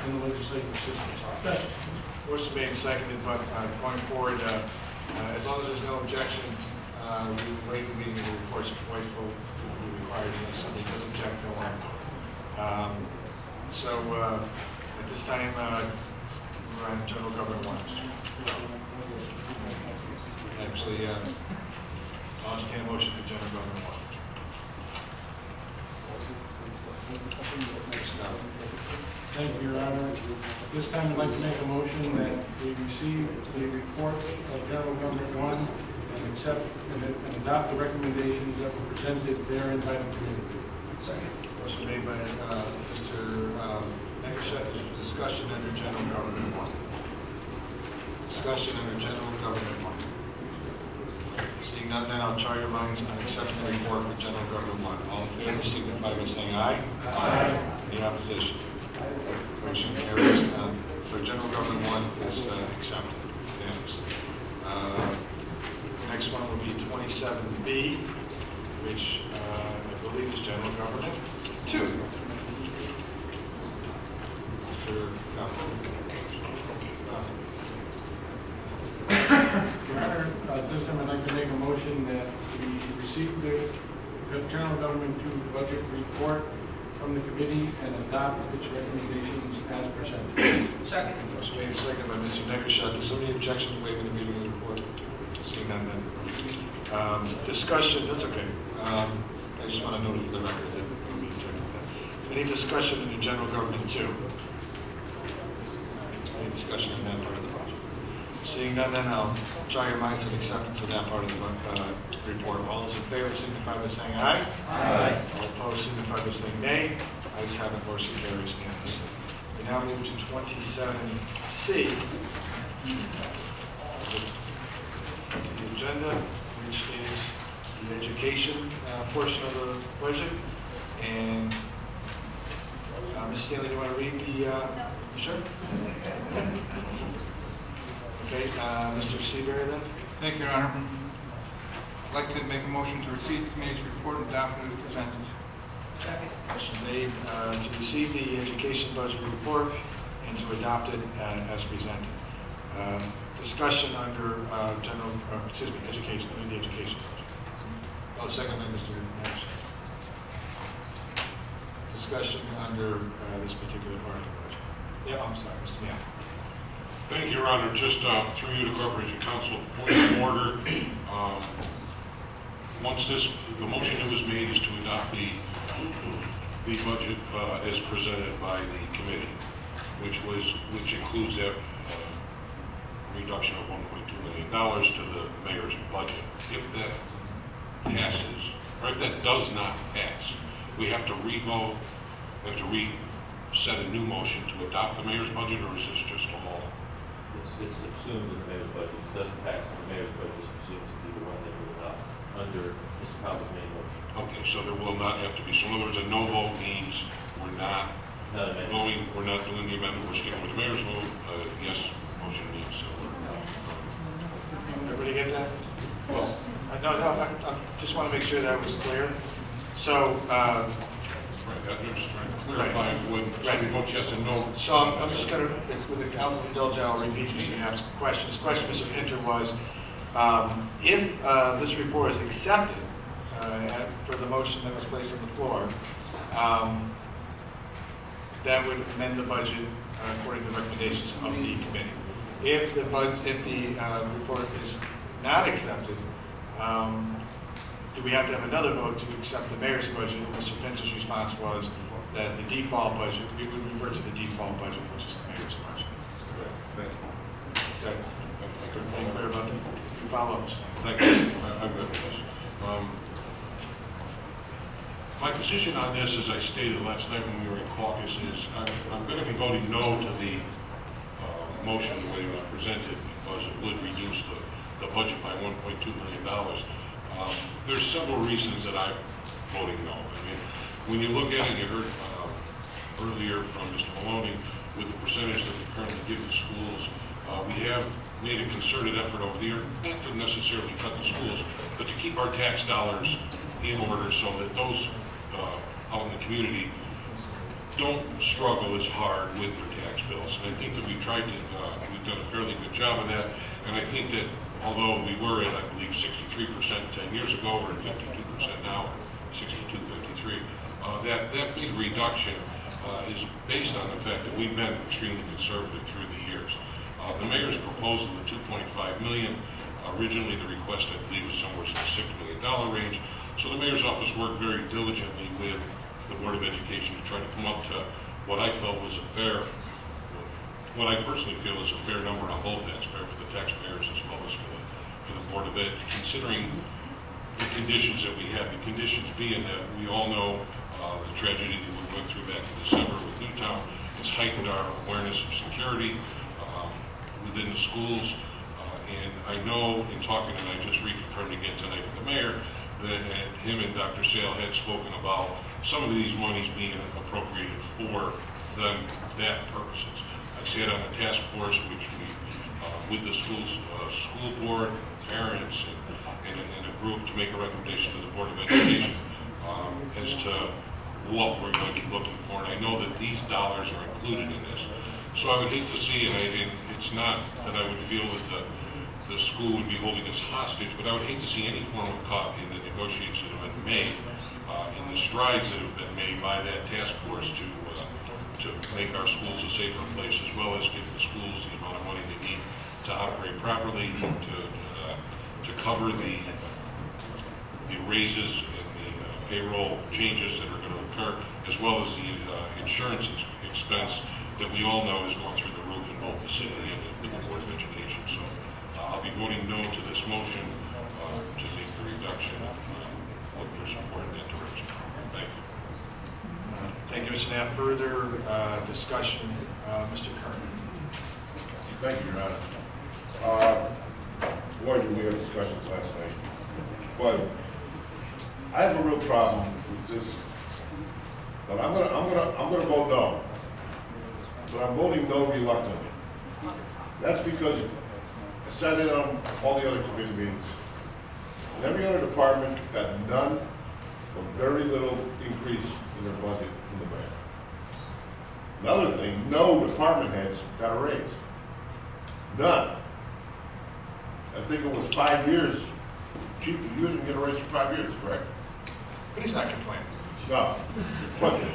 in the legislative assistant's office. Motion made and seconded, but going forward, as long as there's no objection, we will waive the reading of the reports. Wait will be required unless somebody does object, no one. So at this time, we're on general government one. Actually, I'll entertain a motion for general government one. Thank you, Your Honor. At this time, I'd like to make a motion that we receive the report of General Government 1 and accept and adopt the recommendations that were presented therein by the committee. Second. Motion made by Mr. Neckershett. There's discussion under general government 1. Discussion under general government 1. Seeing none, then I'll try your minds on accepting the report for general government 1. All in favor signify by saying aye. Aye. Any opposition? Motion carries. So general government 1 is accepted. Unanimously. Next one will be 27B, which I believe is general government 2. Mr. Your Honor, at this time, I'd like to make a motion that we receive the General Government 2 budget report from the committee and adopt its recommendations as presented. Second. Motion made and seconded by Mr. Neckershett. Is there any objection to waiving the reading of the report? Seeing none, then. Discussion, that's okay. I just want to note for the record that we objected to that. Any discussion in the general government 2? Any discussion in that part of the budget? Seeing none, then I'll try your minds on acceptance of that part of the report. All those in favor signify by saying aye. Aye. All opposed signify by saying nay. Ayes have it, motion carries unanimously. We now move to 27C, the agenda, which is the education portion of the budget. And Ms. Stanley, do you want to read the? You sure? Okay, Mr. Seabury then? Thank you, Your Honor. I'd like to make a motion to receive the committee's report and document as presented. Second. Motion made to receive the education budget report and to adopt it as presented. Discussion under education, under the education budget. Oh, second by Mr. Nash. Discussion under this particular part of the budget. Yeah, I'm sorry, Mr. Yeah. Thank you, Your Honor. Just through you to Corporation Counsel, point of order. Once the motion that was made is to adopt the budget as presented by the committee, which includes that reduction of $1.2 million to the mayor's budget. If that passes, or if that does not pass, we have to revote, we have to set a new motion to adopt the mayor's budget, or is this just a law? It's assumed in the mayor's budget. If it doesn't pass, the mayor's budget is presumed to be the one that will adopt under Mr. Powell's main motion. Okay, so there will not have to be, so in other words, a no vote means we're not voting, we're not doing the amendment, we're sticking with the mayor's vote. Yes, motion means so. Everybody get that? Well, I just want to make sure that was clear. So, right, I'm just trying to clarify when somebody votes yes and no. So I'm just going to, with the council indulge, I'll repeat these and ask questions. The question, Mr. Pinter, was if this report is accepted for the motion that was placed on the floor, that would amend the budget according to the recommendations of the committee. If the report is not accepted, do we have to have another vote to accept the mayor's budget? And Mr. Pinter's response was that the default budget, we would revert to the default budget, which is the mayor's budget. Okay. Are you clear about that? You follow us? Thank you. I've got this. My position on this, as I stated last night when we were in caucus, is I'm going to be voting no to the motion the way it was presented because it would reduce the budget by $1.2 million. There's several reasons that I'm voting no. I mean, when you look at it, you heard earlier from Mr. Maloney, with the percentage that we currently give the schools. We have made a concerted effort over the year, not to necessarily cut the schools, but to keep our tax dollars in order so that those out in the community don't struggle as hard with their tax bills. And I think that we've tried to, we've done a fairly good job of that. And I think that although we were at, I believe, 63% 10 years ago, we're at 52% now, 62, 53. That big reduction is based on the fact that we've been extremely conservative through the years. The mayor's proposal of $2.5 million, originally the request I believe was somewhere in the $6 million range. So the mayor's office worked very diligently with the Board of Education to try to come up to what I felt was a fair, what I personally feel is a fair number on both ends, fair for the taxpayers as well as for the Board of Ed, considering the conditions that we have. The conditions being that we all know the tragedy that we went through back in December with Newtown. It's heightened our awareness of security within the schools. And I know in talking, and I just reconfirmed again tonight with the mayor, that him and Dr. Sale had spoken about some of these monies being appropriated for that purposes. I sat on a task force which we, with the school board, parents, and a group to make a recommendation to the Board of Education as to what we're going to be looking for. And I know that these dollars are included in this. So I would hate to see, and it's not that I would feel that the school would be holding us hostage, but I would hate to see any form of cut in the negotiations that have been made, in the strides that have been made by that task force to make our schools a safer place, as well as give the schools the amount of money they need to operate properly, to cover the raises and the payroll changes that are going to occur, as well as the insurance expense that we all know is going through the roof in both the city and the Board of Education. So I'll be voting no to this motion to make the reduction. Look for support in that direction. Thank you. Thank you, Mr. Knapp. Further discussion, Mr. Kern. Thank you, Your Honor. Boy, did we have discussions last night. But I have a real problem with this. But I'm gonna vote no. But I'm voting no reluctantly. That's because I sat in on all the other committee meetings. And every other department got none or very little increase in their budget in the grant. Another thing, no department heads got a raise. None. I think it was 5 years. Chief, you didn't get a raise for 5 years, correct? But he's not complaining. No. But the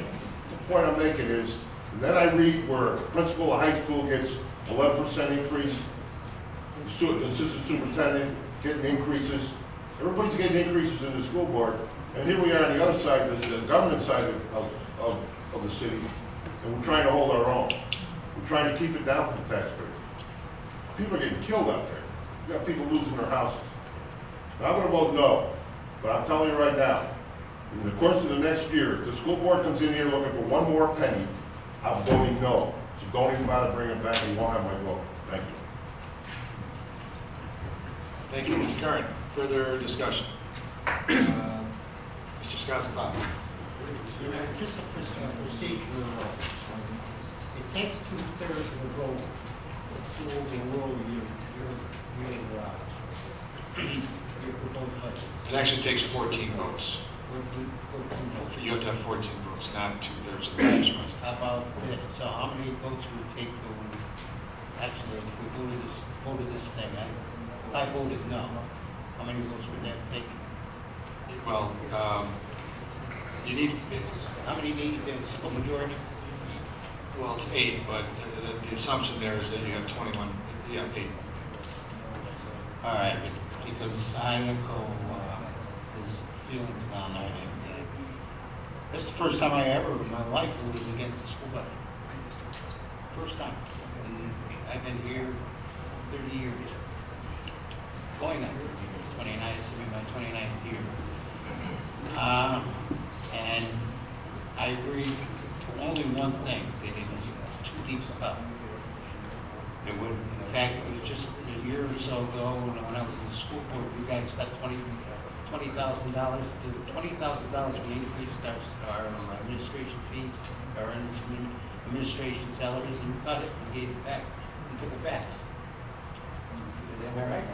point I'm making is, and then I read where a principal of high school gets 11% increase, the assistant superintendent getting increases. Everybody's getting increases in the school board. And here we are on the other side, the government side of the city, and we're trying to hold our own. We're trying to keep it down for the taxpayers. People are getting killed out there. You got people losing their houses. Now, I'm going to vote no, but I'm telling you right now, in the course of the next year, if the school board comes in here looking for one more penny, I'm voting no. So don't even bother bringing it back, and you won't have my vote. Thank you. Thank you, Mr. Kern. Further discussion. Mr. Scozzafano. Just a procedure. It takes 2/3 of the vote to overrule your proposed budget. It actually takes 14 votes. You have to have 14 votes, not 2/3 of the vice president. How about it? So how many votes would it take to, actually, if we voted this thing, if I voted no, how many votes would that take? Well, you need... How many need a simple majority? Well, it's 8, but the assumption there is that you have 21, yeah, 8. All right, because I echo his feelings down there. This is the first time I ever in my life voted against the school budget. First time. I've been here 30 years. Going on 29, this will be my 29th year. And I agree to only one thing. They didn't too deep about it. It would, in fact, it was just a year or so ago when I was in the school board, you guys got $20,000. We increased our administration fees, our administration salaries and cut it and gave it back, and took it back. Am I right?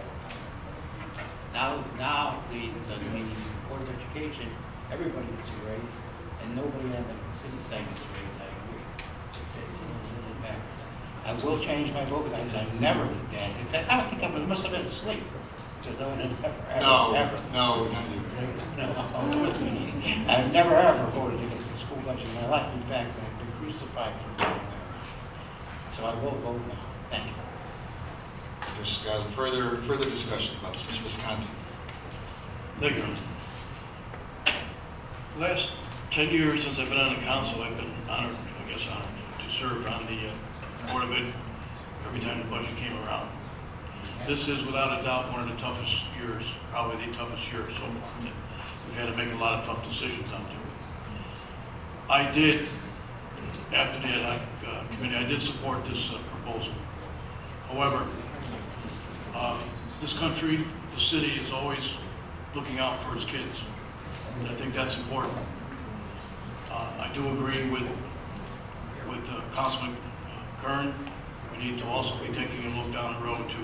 Now, the Board of Education, everybody gets a raise, and nobody in the city saying gets a raise, I agree. It's a little back. I will change my vote, because I never did that. In fact, I don't think I must have been asleep, because I would have No, not you. I've never ever voted against the school budget in my life. In fact, I've been crucified for voting. So I will vote now. Thank you. There's further discussion about this, Mr. Visconti. Thank you. Last 10 years since I've been on the council, I've been honored to serve on the Board of Ed every time the budget came around. This is without a doubt one of the toughest years, probably the toughest year so far. We've had to make a lot of tough decisions on it. I did, after the ad hoc committee, I did support this proposal. However, this country, the city is always looking out for its kids. And I think that's important. I do agree with Councilman Kern. We need to also be taking a look down the road to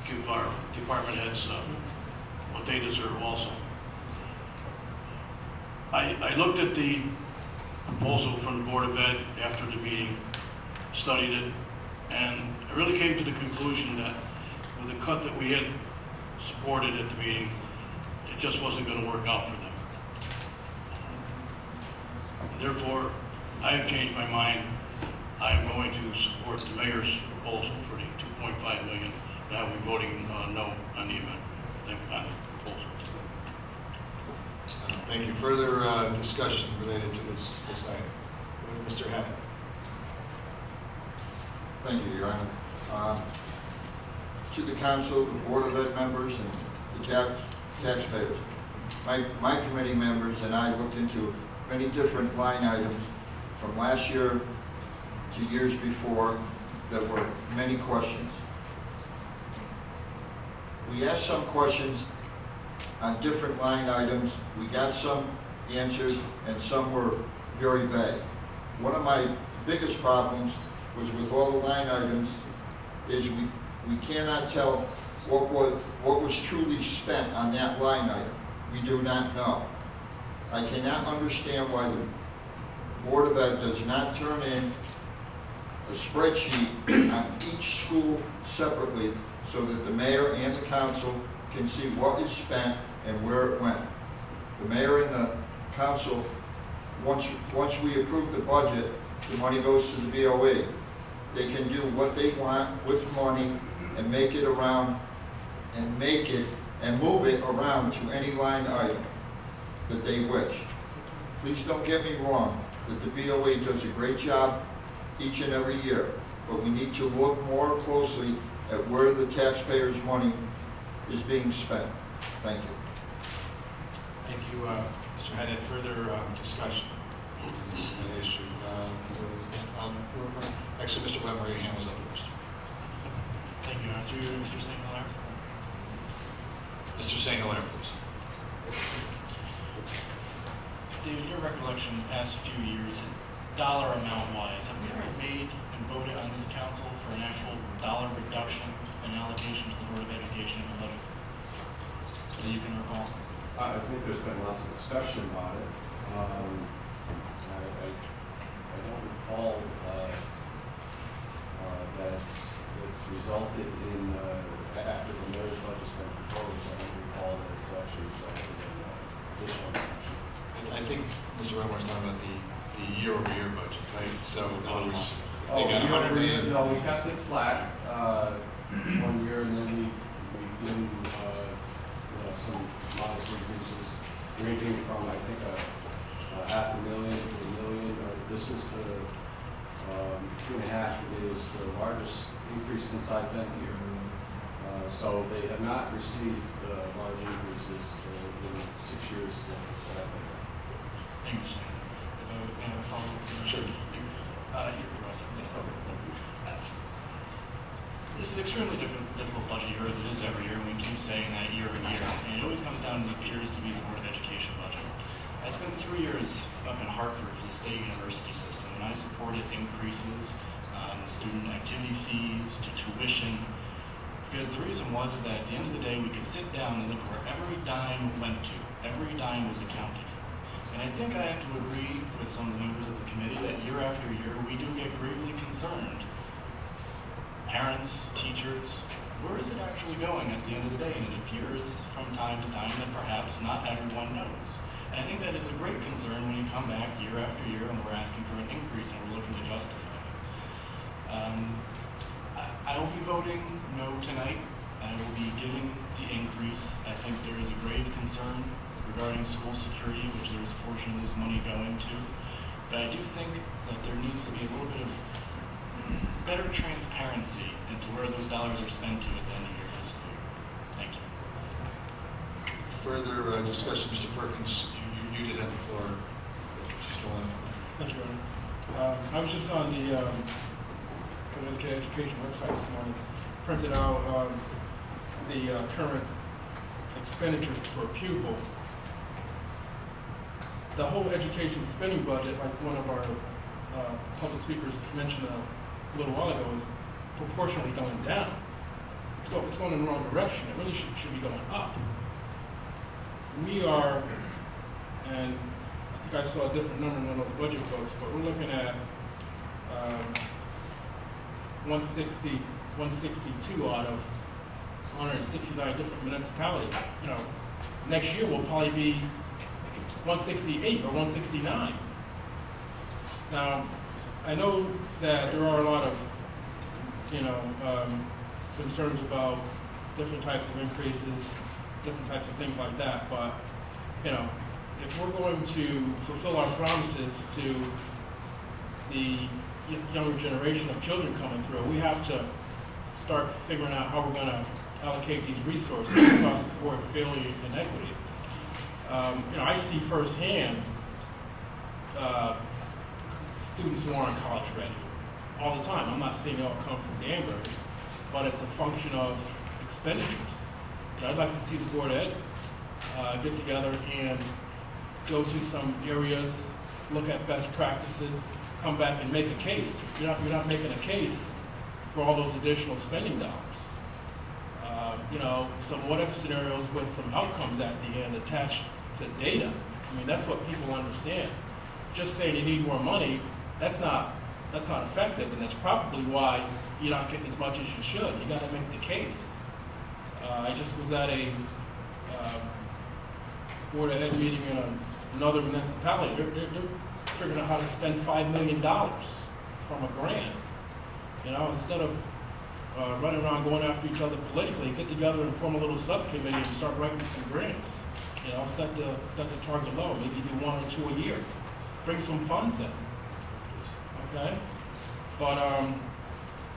give our department heads what they deserve also. I looked at the proposal from the Board of Ed after the meeting, studied it, and I really came to the conclusion that with the cut that we had supported at the meeting, it just wasn't going to work out for them. Therefore, I have changed my mind. I am going to support the mayor's proposal for the $2.5 million, and I will be voting no on the amendment. Thank you, on the proposal. Thank you. Further discussion related to this item. Mr. Hammond. Thank you, Your Honor. To the council, the Board of Ed members, and the taxpayers. My committee members and I looked into many different line items from last year to years before that were many questions. We asked some questions on different line items. We got some answers, and some were very vague. One of my biggest problems was with all the line items is we cannot tell what was truly spent on that line item. We do not know. I cannot understand why the Board of Ed does not turn in a spreadsheet on each school separately so that the mayor and the council can see what is spent and where it went. The mayor and the council, once we approve the budget, the money goes to the BOE. They can do what they want with the money and make it around and move it around to any line item that they wish. Please don't get me wrong, that the BOE does a great job each and every year, but we need to look more closely at where the taxpayers' money is being spent. Thank you. Thank you, Mr. Haddad. Further discussion on this issue. Actually, Mr. Weber, your hand was up first. Thank you. Through you, Mr. St. Hilaire. Mr. St. Hilaire, please. David, your recollection the past few years, dollar amount wise, have we ever made and voted on this council for an actual dollar reduction and allocation to the Board of Education in the budget that you can recall? I think there's been lots of discussion about it. I don't recall that's resulted in, after the mayor's budget's been proposed, I don't recall that it's actually resulted in additional action. I think Mr. Weber was talking about the year-over-year budget, right? So, in other words, if Oh, they got 100 million. no, we kept it flat one year, and then we did some modest increases, ranging from I think a $500,000 to $1 million. This is the 2.5 is the largest increase since I've been here. So they have not received large increases in 6 years that I've been here. Thank you, sir. Sure. This is an extremely difficult budget year, as it is every year, and we keep saying that year over year, and it always comes down to what appears to be the Board of Education budget. I spent 3 years up in Hartford for the state university system, and I supported increases in student activity fees to tuition, because the reason was is that at the end of the day, we could sit down and look where every dime went to. Every dime was accounted for. And I think I have to agree with some of the members of the committee that year after year, we do get gravely concerned. Parents, teachers, where is it actually going at the end of the day? And it appears from time to time that perhaps not everyone knows. And I think that is a great concern when you come back year after year and we're asking for an increase and we're looking to justify it. I will be voting no tonight. I will be giving the increase. I think there is a grave concern regarding school security, which there is a portion of this money going to. But I do think that there needs to be a little bit of better transparency into where those dollars are spent to at the end of your fiscal year. Thank you. Further discussion, Mr. Perkins, you did have the floor. Just one. Thank you, Your Honor. I was just on the Connecticut Education website this morning, printed out the current expenditure per pupil. The whole education spending budget, like one of our public speakers mentioned a little while ago, is proportionally going down. It's going in the wrong direction. It really should be going up. We are, and I think I saw a different number than the budget folks, but we're looking at 162 out of 169 different municipalities. You know, next year will probably be 168 or 169. Now, I know that there are a lot of, concerns about different types of increases, different types of things like that, but, if we're going to fulfill our promises to the younger generation of children coming through, we have to start figuring out how we're going to allocate these resources across the board, fairly and equity. I see firsthand students who aren't college ready all the time. I'm not saying they all come from Danbury, but it's a function of expenditures. I'd like to see the Board of Ed get together and go to some areas, look at best practices, come back and make a case. You're not making a case for all those additional spending dollars. Some what-if scenarios with some outcomes at the end attached to data. I mean, that's what people understand. Just saying you need more money, that's not effective, and that's probably why you're not getting as much as you should. You got to make the case. I just was at a Board of Ed meeting in another municipality. They're figuring out how to spend $5 million from a grant. Instead of running around going after each other politically, get together and form a little subcommittee and start writing some grants. Set the target low. Maybe do 1 or 2 a year. Bring some funds in. Okay? But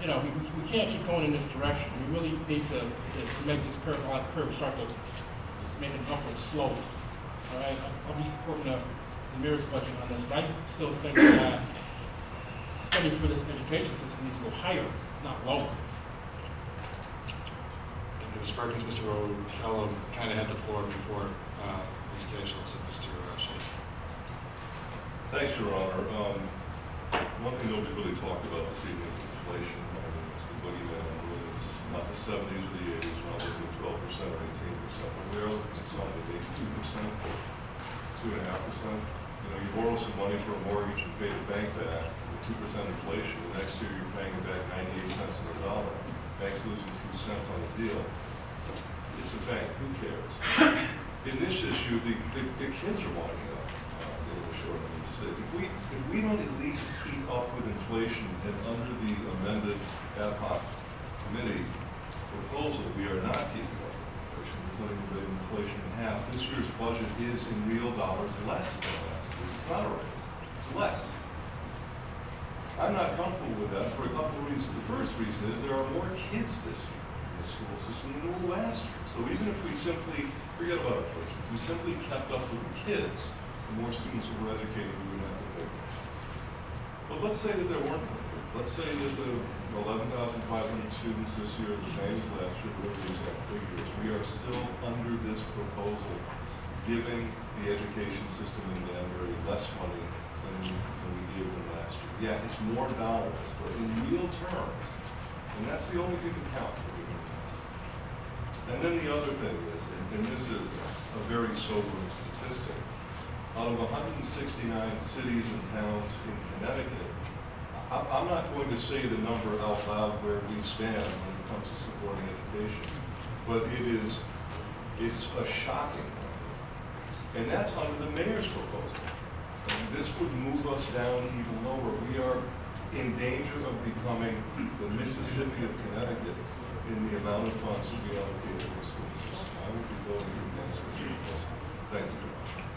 we can't keep going in this direction. We really need to make this curve start to make an upward slope. All right? I'll be supporting the mayor's budget on this, but I still think that spending for this education system needs to go higher, not lower. Ms. Perkins, Mr. Rotello kind of had the floor before Ms. Tashel to Mr. Shades. Thanks, Your Honor. One thing nobody really talked about this evening is inflation. It's the boogeyman. It's not the 70s or the 80s. We're not looking at 12% or 18%. But we are looking at something at 2%, 2.5%. You borrow some money for a mortgage and pay the bank back with 2% inflation. The next year you're paying it back 98 cents on the dollar. Bank's losing 2 cents on the deal. It's a bank. Who cares? In this issue, the kids are winding up in the short end of the stick. If we don't at least keep up with inflation and under the amended ad hoc committee proposal, we are not keeping up with inflation. We're putting the inflation in half. This year's budget is in real dollars less than last year. It's not a raise. It's less. I'm not comfortable with that for a couple of reasons. The first reason is there are more kids this year in the school system than there were last year. So even if we simply, forget about inflation, if we simply kept up with the kids, the more students who were educated, we wouldn't have to pay much. But let's say that there weren't more kids. Let's say that the 11,500 students this year are the same as last year, whatever the exact figure is. We are still under this proposal giving the education system in Danbury less money than we gave them last year. Yeah, it's more dollars, but in real terms, and that's the only thing that counts for doing this. And then the other thing is, and this is a very sobering statistic, out of 169 cities and towns in Connecticut, I'm not going to say the number out loud where we stand when it comes to supporting education, but it's a shocking number. And that's under the mayor's proposal. And this would move us down even lower. We are in danger of becoming the Mississippi of Connecticut in the amount of funds to be allocated to the school system. I would be voting against this proposal. Thank you.